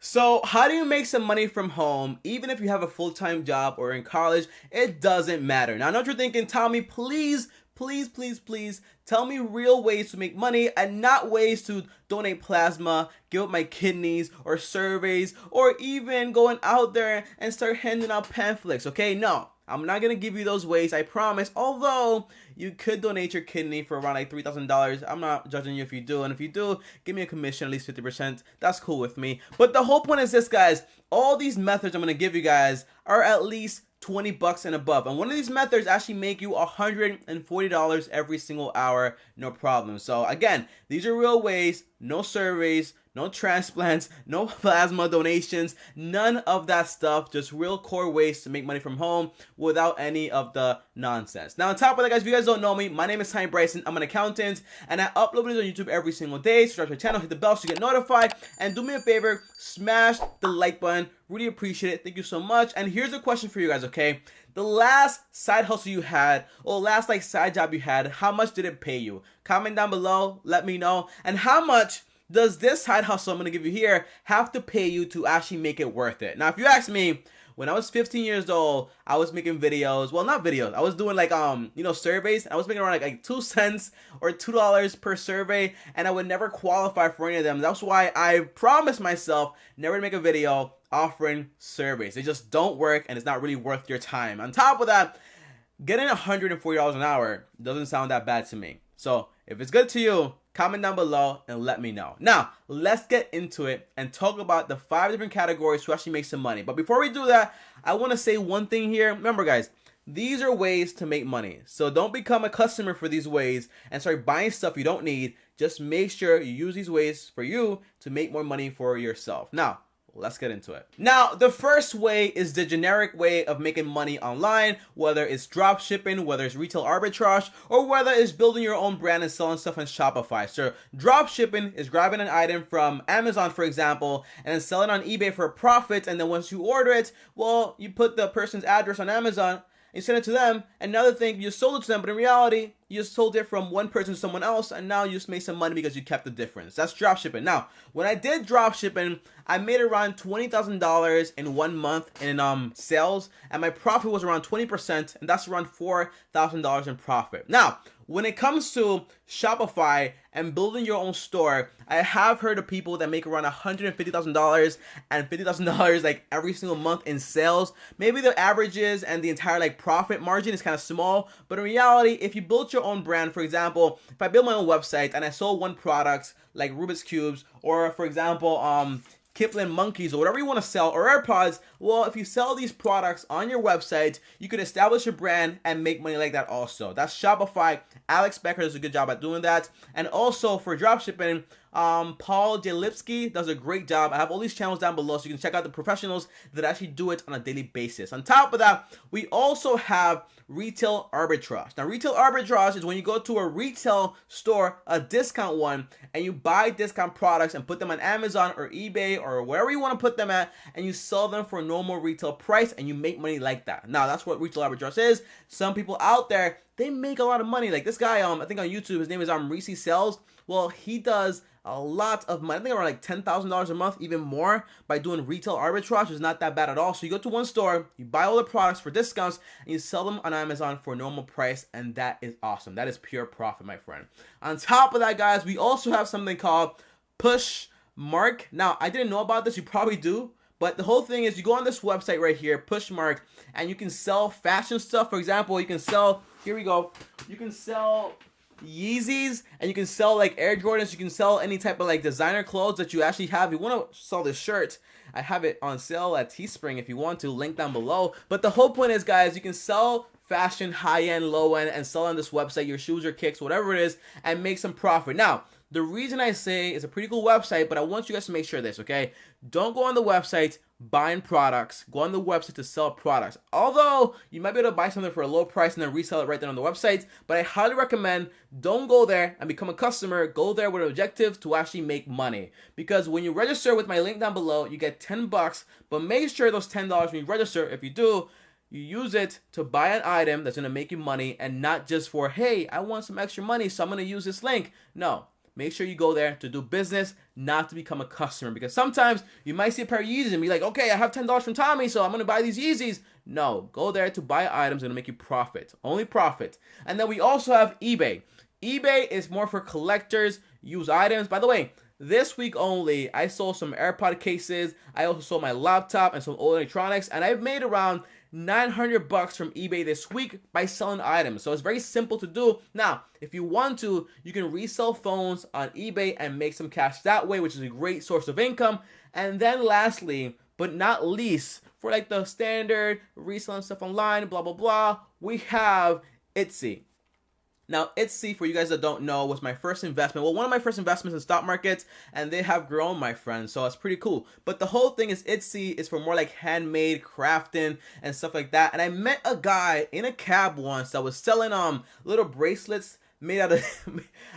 So how do you make some money from home, even if you have a full-time job or in college? It doesn't matter. Now I know what you're thinking, Tommy, please, tell me real ways to make money and not ways to donate plasma, give up my kidneys, or surveys, or even going out there and start handing out pamphlets, okay? No, I'm not gonna give you those ways, I promise. Although you could donate your kidney for around like $3,000. I'm not judging you if you do, and if you do, give me a commission, at least 50%. That's cool with me. But the whole point is this, guys. All these methods I'm gonna give you guys are at least 20 bucks and above, and one of these methods actually make you $140 every single hour, no problem. So again, these are real ways, no surveys, no transplants, no plasma donations, none of that stuff, just real core ways to make money from home without any of the nonsense. Now on top of that, guys, if you guys don't know me, my name is Tommy Bryson. I'm an accountant and I upload videos on YouTube every single day. Subscribe to my channel, hit the bell so you get notified, and do me a favor, smash the like button. Really appreciate it. Thank you so much. And here's a question for you guys, okay? The last side hustle you had, or last like side job you had, how much did it pay you? Comment down below, let me know. And how much does this side hustle I'm going to give you here have to pay you to actually make it worth it? Now, if you ask me, when I was 15 years old, I was making videos. Well, not videos. I was doing like, surveys. I was making around like 2 cents or $2 per survey, and I would never qualify for any of them. That's why I promised myself never to make a video offering surveys. They just don't work, and it's not really worth your time. On top of that, getting $140 an hour doesn't sound that bad to me. So if it's good to you, comment down below and let me know. Now, let's get into it and talk about the 5 different categories to actually make some money. But before we do that, I want to say one thing here. Remember, guys, these are ways to make money. So don't become a customer for these ways and start buying stuff you don't need. Just make sure you use these ways for you to make more money for yourself. Now, let's get into it. Now, the first way is the generic way of making money online, whether it's drop shipping, whether it's retail arbitrage, or whether it's building your own brand and selling stuff on Shopify. So drop shipping is grabbing an item from Amazon, for example, and then selling on eBay for a profit. And then once you order it, well, you put the person's address on Amazon, you send it to them, and now they think you sold it to them, but in reality, you just sold it from one person to someone else, and now you just made some money because you kept the difference. That's dropshipping. Now, when I did dropshipping, I made around $20,000 in 1 month in sales, and my profit was around 20%, and that's around $4,000 in profit. Now, when it comes to Shopify and building your own store, I have heard of people that make around $150,000 and $50,000 like every single month in sales. Maybe the averages and the entire like profit margin is kind of small, but in reality, if you build your own brand, for example, if I build my own website and I sold one product like Rubik's Cubes, or for example, Kipling monkeys, or whatever you want to sell, or AirPods, well, if you sell these products on your website, you could establish your brand and make money like that also. That's Shopify. Alex Becker does a good job at doing that. And also for dropshipping, Paul Jalipsky does a great job. I have all these channels down below so you can check out the professionals that actually do it on a daily basis. On top of that, we also have retail arbitrage. Now, retail arbitrage is when you go to a retail store, a discount one, and you buy discount products and put them on Amazon or eBay or wherever you want to put them at, and you sell them for a normal retail price, and you make money like that. Now, that's what retail arbitrage is. Some people out there, they make a lot of money. Like this guy, I think on YouTube, his name is Reese Sells. Well, he does a lot of money. I think around like $10,000 a month, even more, by doing retail arbitrage. Is not that bad at all. So you go to one store, you buy all the products for discounts, and you sell them on Amazon for a normal price, and that is awesome. That is pure profit, my friend. On top of that, guys, we also have something called Poshmark. Now, I didn't know about this. You probably do. But the whole thing is you go on this website right here, Poshmark, and you can sell fashion stuff. For example, you can sell, here we go, you can sell Yeezys, and you can sell like Air Jordans. You can sell any type of like designer clothes that you actually have. If you want to sell this shirt, I have it on sale at Teespring if you want to, link down below. But the whole point is, guys, you can sell fashion, high-end, low-end, and sell on this website your shoes or kicks, whatever it is, and make some profit. Now, the reason I say it's a pretty cool website, but I want you guys to make sure of this, okay? Don't go on the website buying products. Go on the website to sell products. Although, you might be able to buy something for a low price and then resell it right there on the website, but I highly recommend don't go there and become a customer. Go there with an objective to actually make money. Because when you register with my link down below, you get 10 bucks, but make sure those $10 when you register, if you do, you use it to buy an item that's going to make you money, and not just for, hey, I want some extra money, so I'm going to use this link. No. make sure you go there to do business, not to become a customer. Because sometimes you might see a pair of Yeezys and be like, okay, I have $10 from Tommy, so I'm going to buy these Yeezys. No, go there to buy items that are going to make you profit. Only profit. And then we also have eBay. eBay is more for collectors, used items. By the way, this week only, I sold some AirPod cases. I also sold my laptop and some old electronics. And I've made around $900 from eBay this week by selling items. So it's very simple to do. Now, if you want to, you can resell phones on eBay and make some cash that way, which is a great source of income. And then lastly, but not least, for like the standard reselling stuff online, blah, blah, blah, we have Etsy. Now, Etsy, for you guys that don't know, was my first investment. Well, one of my first investments in stock markets, and they have grown, my friends, so it's pretty cool. But the whole thing is Etsy is for more like handmade crafting and stuff like that. And I met a guy in a cab once that was selling little bracelets made out of,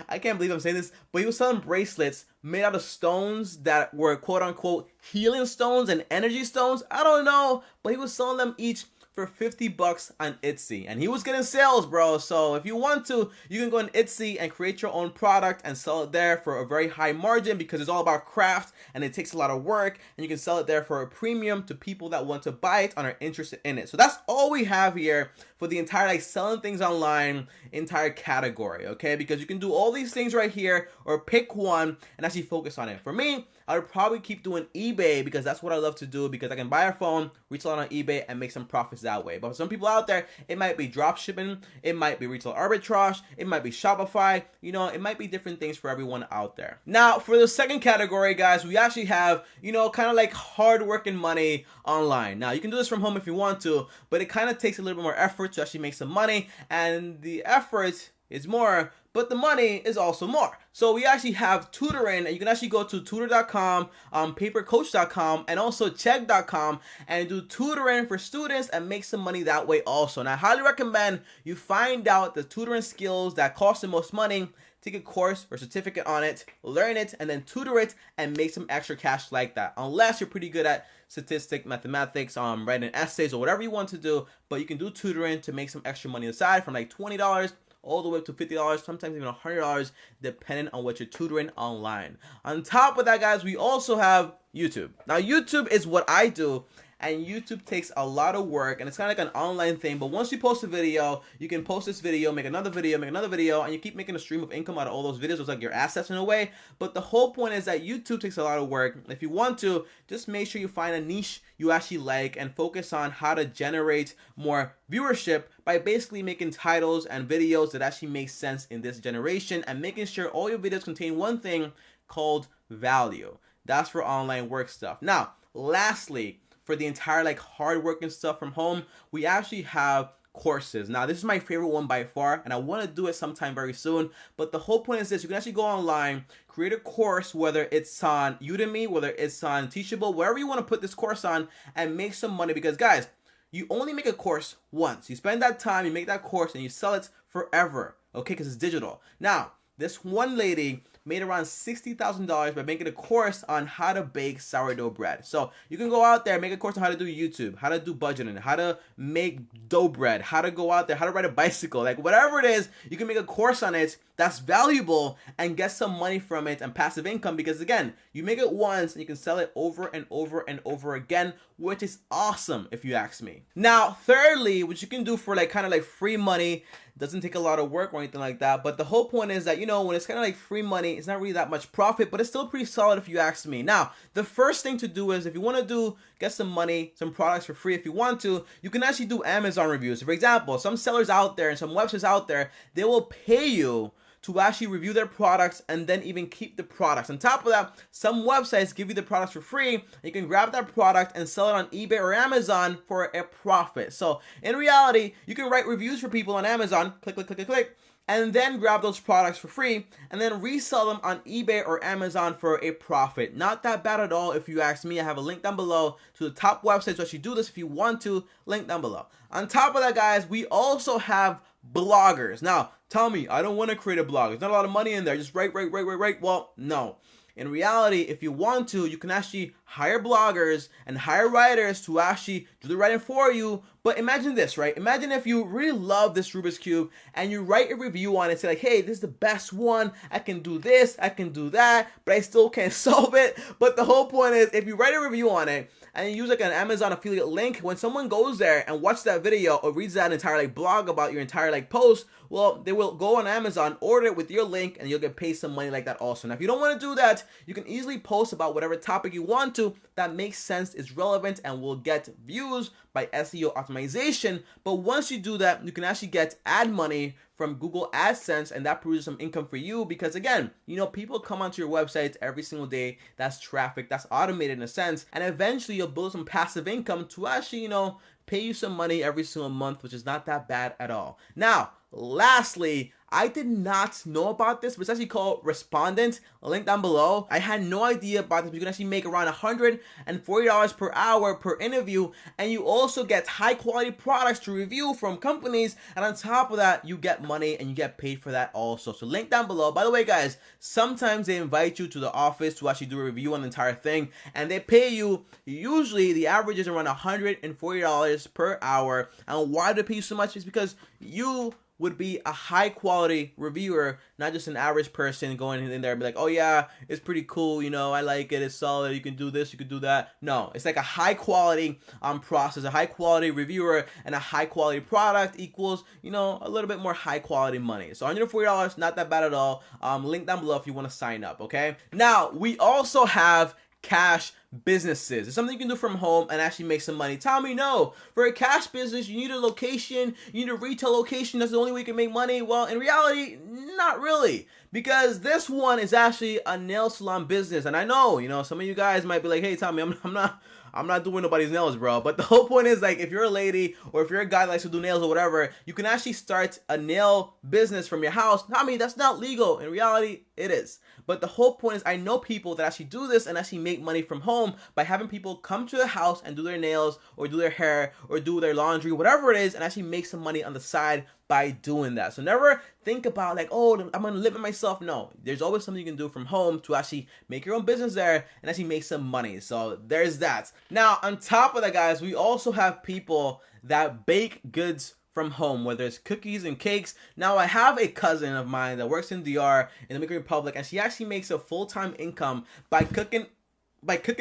I can't believe I'm saying this, but he was selling bracelets made out of stones that were quote unquote healing stones and energy stones. I don't know, but he was selling them each for $50 on Etsy, and he was getting sales, bro. So if you want to, you can go on Etsy and create your own product and sell it there for a very high margin, because it's all about craft and it takes a lot of work, and you can sell it there for a premium to people that want to buy it and are interested in it. So that's all we have here for the entire like selling things online entire category, okay? Because you can do all these things right here, or pick one and actually focus on it. For me, I would probably keep doing eBay, because that's what I love to do, because I can buy a phone, resell it on eBay, and make some profits that way. But for some people out there, it might be dropshipping, it might be retail arbitrage, it might be Shopify, you know, it might be different things for everyone out there. Now, for the second category, guys, we actually have, you know, kind of like hard working money online. Now, you can do this from home if you want to, but it kind of takes a little bit more effort to actually make some money, and the effort is more, but the money is also more. So we actually have tutoring, and you can actually go to tutor.com, papercoach.com, and also check.com, and do tutoring for students and make some money that way also. And I highly recommend you find out the tutoring skills that cost the most money, take a course or certificate on it, learn it, and then tutor it and make some extra cash like that. Unless you're pretty good at statistics, mathematics, writing essays, or whatever you want to do, but you can do tutoring to make some extra money aside, from like $20 all the way up to $50, sometimes even $100, depending on what you're tutoring online. On top of that, guys, we also have YouTube. Now, YouTube is what I do, and YouTube takes a lot of work, and it's kind of like an online thing. But once you post a video, you can post this video, make another video, and you keep making a stream of income out of all those videos. It's like your assets in a way. But the whole point is that YouTube takes a lot of work. If you want to, just make sure you find a niche you actually like and focus on how to generate more viewership by basically making titles and videos that actually make sense in this generation, and making sure all your videos contain one thing called value. That's for online work stuff. Now, lastly, for the entire like hard working stuff from home, we actually have courses. Now, this is my favorite one by far, and I want to do it sometime very soon. But the whole point is this: you can actually go online, create a course, whether it's on Udemy, whether it's on Teachable, wherever you want to put this course on, and make some money. Because guys, you only make a course once. You spend that time, you make that course, and you sell it forever, okay? Because it's digital. Now, this one lady made around $60,000 by making a course on how to bake sourdough bread. So you can go out there, make a course on how to do YouTube, how to do budgeting, how to make dough bread, how to go out there, how to ride a bicycle, like whatever it is, you can make a course on it that's valuable and get some money from it and passive income, because again, you make it once and you can sell it over and over and over again, which is awesome if you ask me. Now, thirdly, what you can do for like kind of like free money, doesn't take a lot of work or anything like that, but the whole point is that, you know, when it's kind of like free money, it's not really that much profit, but it's still pretty solid if you ask me. Now, the first thing to do is, if you want to get some money, some products for free, if you want to, you can actually do Amazon reviews. For example, some sellers out there and some websites out there, they will pay you to actually review their products and then even keep the products. On top of that, some websites give you the products for free. You can grab that product and sell it on eBay or Amazon for a profit. So in reality, you can write reviews for people on Amazon, click, and then grab those products for free and then resell them on eBay or Amazon for a profit. Not that bad at all if you ask me. I have a link down below to the top websites to actually do this if you want to, link down below. On top of that, guys, we also have bloggers. Now, tell me, I don't want to create a blog. There's not a lot of money in there. Just write. Well, no. In reality, if you want to, you can actually hire bloggers and hire writers to actually do the writing for you. But imagine this, right? Imagine if you really love this Rubik's Cube and you write a review on it, say like, hey, this is the best one. I can do this, I can do that, but I still can't solve it. But the whole point is, if you write a review on it and you use like an Amazon affiliate link, when someone goes there and watches that video or reads that entire like blog about your entire like post, well, they will go on Amazon, order it with your link, and you'll get paid some money like that also. Now, if you don't want to do that, you can easily post about whatever topic you want to that makes sense, is relevant, and will get views by SEO optimization. But once you do that, you can actually get ad money from Google AdSense, and that produces some income for you because, again, you know, people come onto your website every single day. That's traffic, that's automated in a sense, and eventually you'll build some passive income to actually, you know, pay you some money every single month, which is not that bad at all. Now, lastly, I did not know about this, but it's actually called Respondent. Link down below. I had no idea about this. You can actually make around $140 per hour per interview, and you also get high quality products to review from companies, and on top of that, you get money and you get paid for that also. So link down below. By the way, guys, sometimes they invite you to the office to actually do a review on the entire thing, and they pay you, usually the average is around $140 per hour. And why do they pay you so much? Is because you would be a high quality reviewer, not just an average person going in there and be like, oh yeah, it's pretty cool, you know, I like it, it's solid, you can do this, you can do that. No, it's like a high quality process. A high quality reviewer and a high quality product equals, you know, a little bit more high quality money. So $140, not that bad at all. Link down below if you want to sign up, okay? Now, we also have cash businesses. It's something you can do from home and actually make some money. Tell me no. For a cash business, you need a location, you need a retail location. That's the only way you can make money. Well, in reality, not really. Because this one is actually a nail salon business. And I know, you know, some of you guys might be like, hey, Tommy, I'm not doing nobody's nails, bro. But the whole point is, like, if you're a lady or if you're a guy that likes to do nails or whatever, you can actually start a nail business from your house. I mean, that's not legal. In reality, it is. But the whole point is, I know people that actually do this and actually make money from home by having people come to the house and do their nails or do their hair or do their laundry, whatever it is, and actually make some money on the side by doing that. So never think about like, oh, I'm gonna limit myself. No, there's always something you can do from home to actually make your own business there and actually make some money. So there's that. Now, on top of that, guys, we also have people that bake goods from home, whether it's cookies and cakes. Now, I have a cousin of mine that works in DR in the Dominican Republic, and she actually makes a full-time income by cooking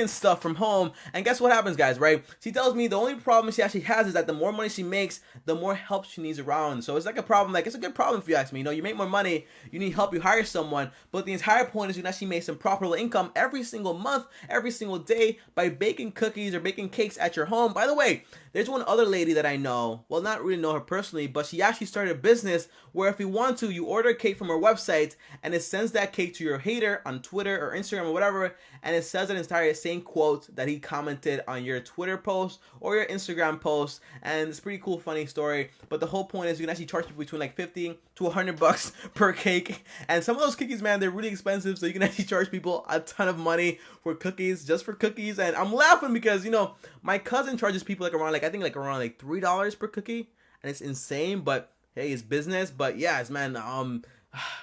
stuff from home. And guess what happens, guys, right? She tells me the only problem she actually has is that the more money she makes, the more help she needs around. So it's like a problem, like it's a good problem if you ask me. You know, you make more money, you need help, you hire someone, but the entire point is you can actually make some profitable income every single month, every single day by baking cookies or baking cakes at your home. By the way, there's one other lady that I know, well, not really know her personally, but she actually started a business where if you want to, you order a cake from her website and it sends that cake to your hater on Twitter or Instagram or whatever, and it says an entire same quote that he commented on your Twitter post or your Instagram post. And it's a pretty cool, funny story. But the whole point is you can actually charge people between like 50 to $100 per cake. And some of those cookies, man, they're really expensive. So you can actually charge people a ton of money for cookies, just for cookies. And I'm laughing because, you know, my cousin charges people like around like, I think like around like $3 per cookie. And it's insane, but hey, it's business. But yes, man,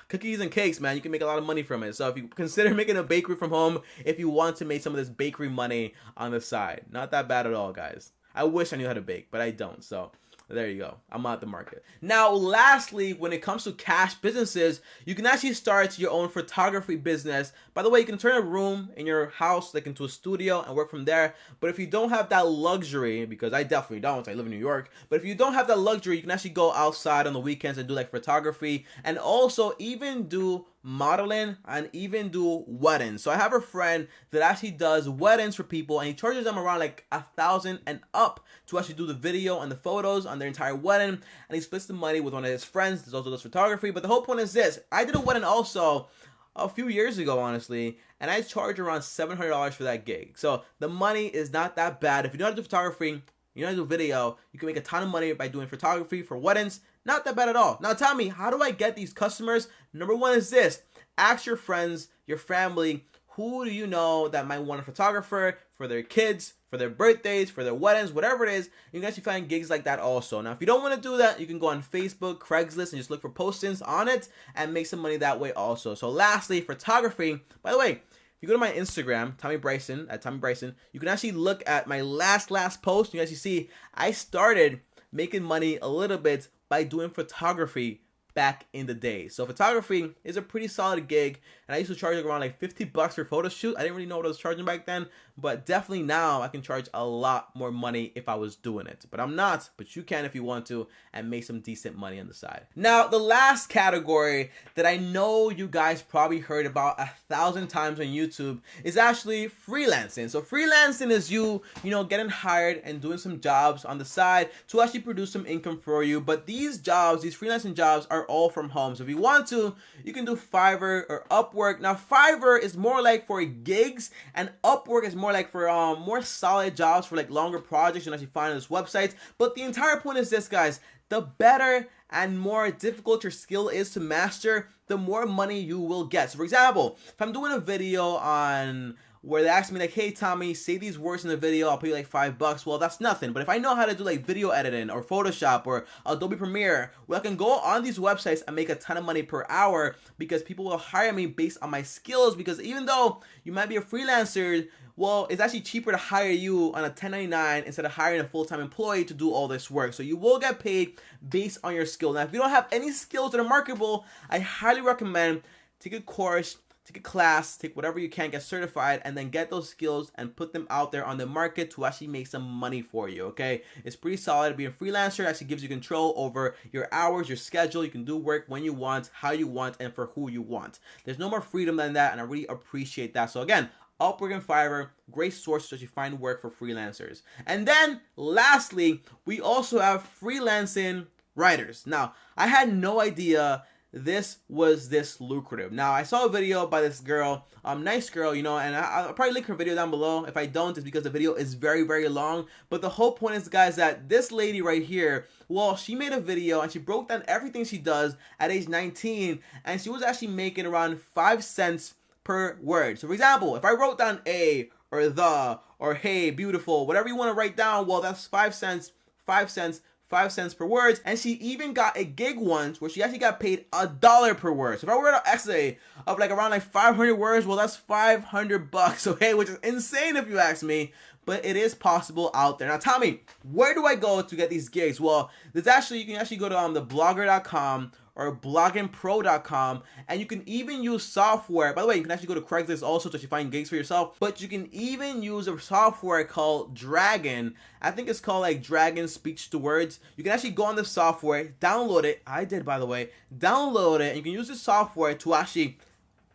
cookies and cakes, man, you can make a lot of money from it. So if you consider making a bakery from home, if you want to make some of this bakery money on the side, not that bad at all, guys. I wish I knew how to bake, but I don't. So there you go. I'm out the market. Now, lastly, when it comes to cash businesses, you can actually start your own photography business. By the way, you can turn a room in your house like into a studio and work from there. But if you don't have that luxury, because I definitely don't, I live in New York, but if you don't have that luxury, you can actually go outside on the weekends and do like photography and also even do modeling and even do weddings. So I have a friend that actually does weddings for people and he charges them around like $1,000 and up to actually do the video and the photos on their entire wedding, and he splits the money with one of his friends that also does photography. But the whole point is this: I did a wedding also a few years ago, honestly, and I charged around $700 for that gig. So the money is not that bad. If you know how to do photography, you know how to do video, you can make a ton of money by doing photography for weddings. Not that bad at all. Now tell me, how do I get these customers? Number one is this: ask your friends, your family, who do you know that might want a photographer for their kids, for their birthdays, for their weddings, whatever it is. You can actually find gigs like that also. Now, if you don't want to do that, you can go on Facebook, Craigslist, and just look for postings on it and make some money that way also. So lastly, photography. By the way, if you go to my Instagram, Tommy Bryson, at Tommy Bryson, you can actually look at my last post. You can actually see I started making money a little bit by doing photography back in the day. So photography is a pretty solid gig, and I used to charge around like $50 for photo shoot. I didn't really know what I was charging back then, but definitely now I can charge a lot more money if I was doing it. But I'm not, but you can if you want to, and make some decent money on the side. Now, the last category that I know you guys probably heard about 1,000 times on YouTube is actually freelancing. So freelancing is you know, getting hired and doing some jobs on the side to actually produce some income for you. But these jobs, these freelancing jobs, are all from home. So if you want to, you can do Fiverr or Upwork. Now, Fiverr is more like for gigs, and Upwork is more like for more solid jobs for like longer projects you can actually find on this website. But the entire point is this, guys: the better and more difficult your skill is to master, the more money you will get. So for example, if I'm doing a video on where they ask me like, hey Tommy, say these words in the video, I'll pay you like $5. Well, that's nothing. But if I know how to do like video editing or Photoshop or Adobe Premiere, well, I can go on these websites and make a ton of money per hour, because people will hire me based on my skills. Because even though you might be a freelancer, well, it's actually cheaper to hire you on a 1099 instead of hiring a full-time employee to do all this work. So you will get paid based on your skill. Now, if you don't have any skills that are marketable, I highly recommend take a course, take a class, take whatever you can, get certified, and then get those skills and put them out there on the market to actually make some money for you, okay? It's pretty solid. Being a freelancer actually gives you control over your hours, your schedule. You can do work when you want, how you want, and for who you want. There's no more freedom than that, and I really appreciate that. So again, Upwork and Fiverr, great sources to actually find work for freelancers. And then lastly, we also have freelancing writers. Now, I had no idea this was this lucrative. Now, I saw a video by this girl, nice girl, you know, and I'll probably link her video down below. If I don't, it's because the video is very, very long. But the whole point is, guys, that this lady right here, well, she made a video and she broke down everything she does at age 19, and she was actually making around 5 cents per word. So for example, if I wrote down a or the or hey, beautiful, whatever you want to write down, well, that's 5 cents, 5 cents, 5 cents per word. And she even got a gig once where she actually got paid $1 per word. So if I wrote an essay of like around like 500 words, well, that's $500, okay, which is insane if you ask me, but it is possible out there. Now, Tommy, where do I go to get these gigs? Well, there's actually, you can actually go to the blogger.com or bloggingpro.com, and you can even use software. By the way, you can actually go to Craigslist also to actually find gigs for yourself, but you can even use a software called Dragon. I think it's called like Dragon Speech to Words. You can actually go on the software, download it. I did, by the way. Download it, and you can use the software to actually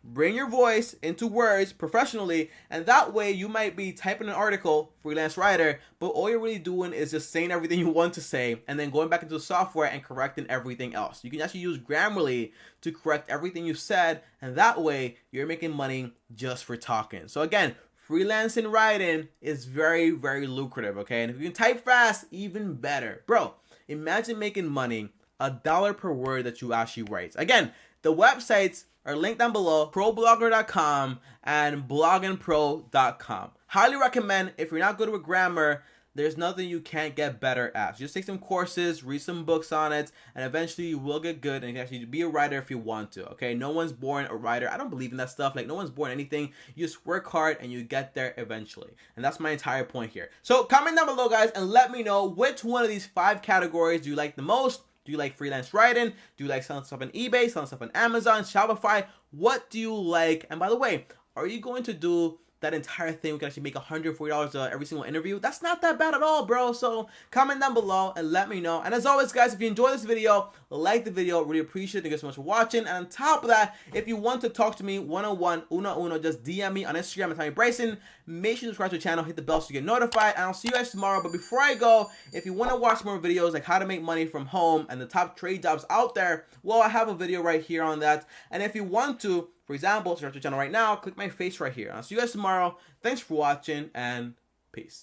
bring your voice into words professionally, and that way you might be typing an article, freelance writer, but all you're really doing is just saying everything you want to say and then going back into the software and correcting everything else. You can actually use Grammarly to correct everything you said, and that way you're making money just for talking. So again, freelancing writing is very, very lucrative, okay? And if you can type fast, even better. Bro, imagine making money $1 per word that you actually write. Again, the websites are linked down below, problogger.com and bloggingpro.com. Highly recommend. If you're not good with grammar, there's nothing you can't get better at. So just take some courses, read some books on it, and eventually you will get good and you can actually be a writer if you want to, okay? No one's born a writer. I don't believe in that stuff. Like, no one's born anything. You just work hard and you get there eventually. And that's my entire point here. So comment down below, guys, and let me know which one of these 5 categories do you like the most. Do you like freelance writing? Do you like selling stuff on eBay, selling stuff on Amazon, Shopify? What do you like? And by the way, are you going to do that entire thing? We can actually make $140 every single interview. That's not that bad at all, bro. So comment down below and let me know. And as always, guys, if you enjoyed this video, like the video. Really appreciate it. Thank you so much for watching. And on top of that, if you want to talk to me one-on-one, uno, just DM me on Instagram at Tommy Bryson. Make sure to subscribe to the channel, hit the bell so you get notified. And I'll see you guys tomorrow. But before I go, if you want to watch more videos like how to make money from home and the top trade jobs out there, well, I have a video right here on that. And if you want to, for example, subscribe to the channel right now, click my face right here. I'll see you guys tomorrow. Thanks for watching, and peace.